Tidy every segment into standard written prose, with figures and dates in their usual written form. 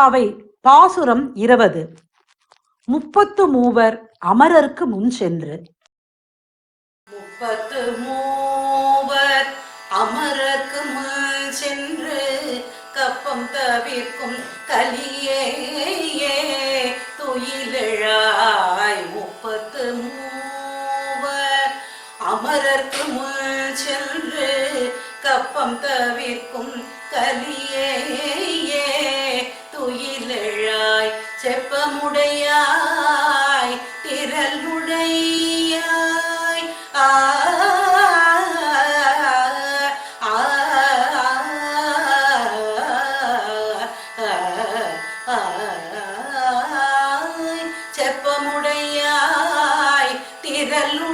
திருப்பாவை பாசுரம் 20. 33 அமரர்க்கு முன் சென்று. 33 அமரர்க்கு முன் சென்று கப்பம் தவிர்க்கும் கலியே துயிலெழாய். 33 அமரர்க்கு முன் சென்று கப்பம் தவிர்க்கும் கலியே துயிலெழாய். செப்பமுடையாய் திரளுடையாய் செப்பமுடையாய் திரளுடையாய்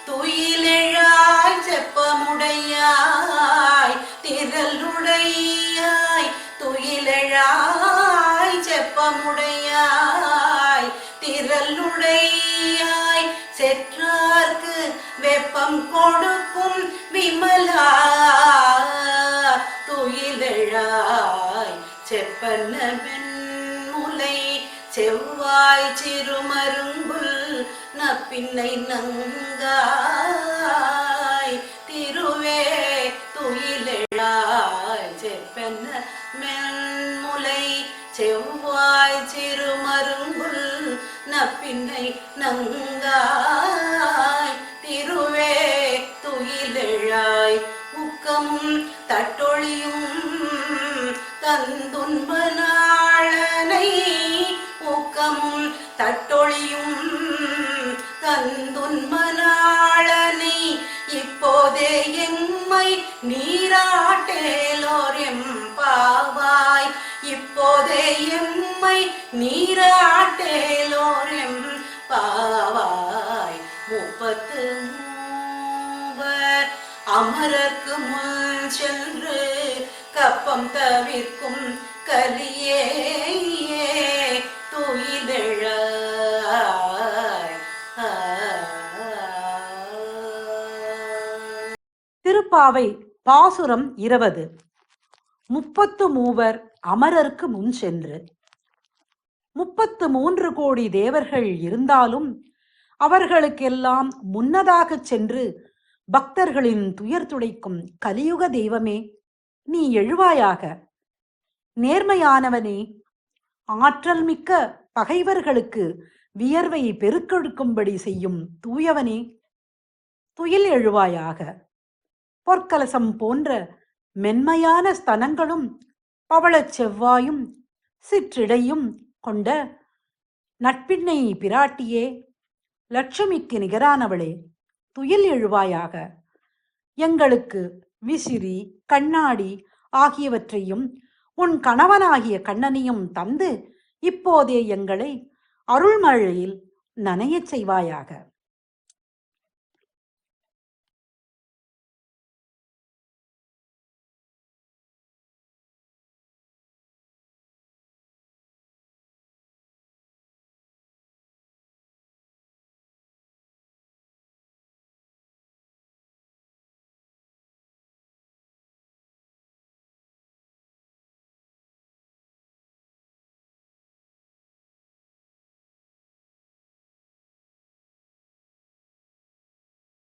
துயிலெழாய். செப்பமுடையாய் திரளுடையாய் துயிலெழாய். செப்பமுடையாய் திரளுடையாய் செற்றார்க்கு வெப்பம் கொடுக்கும் விமலா துயிலெழாய். செப்பன வெண்முலை செவ்வாய் சிறுமருங்குல் நப்பின்னை நங்காய் திருவே துயிலெழாய். செப்பன மென்முலை செவ்வாய் சிறுமருங்குல் நப்பின்னை நங்காய் திருவே துயிலெழாய். ஊக்கமும் தட்டொழியும் தந்துன்ப நாளனை ஊக்கமும் தட்டொழியும் தந்துன்ப நாளனை இப்போதே எம்மை நீராட்டேலோர் எம்பாவாய். இப்போதே எம்மை நீராட்டேலோர் எம்பாவாய். 33 அமரர்க்கு முன் சென்று கப்பம் தவிர்க்கும் கலியே துயிலெழாய். திருப்பாவை பாசுரம் 20. 33 அமரர்க்கு முன் சென்று. 33 கோடி தேவர்கள் இருந்தாலும் அவர்களுக்கெல்லாம் முன்னதாகச் சென்று பக்தர்களின் துயர் துடைக்கும் கலியுக தெய்வமே, நீ எழுவாயாக. நேர்மையானவனே, ஆற்றல் மிக்க பகைவர்களுக்கு வியர்வை பெருக்கெடுக்கும்படி செய்யும் தூயவனே, துயில் எழுவாயாக. பொற்கலசம் போன்ற மென்மையான ஸ்தனங்களும் பவளச் செவ்வாயும் சிற்றிடையும் கொண்ட நட்பின்னை பிராட்டியே, லட்சுமிக்கு நிகரானவளே, துயில் எழுவாயாக. எங்களுக்கு விசிறி கண்ணாடி ஆகியவற்றையும் உன் கணவனாகிய கண்ணனையும் தந்து இப்போதே எங்களை அருள்மழையில் நனையச் செய்வாயாக.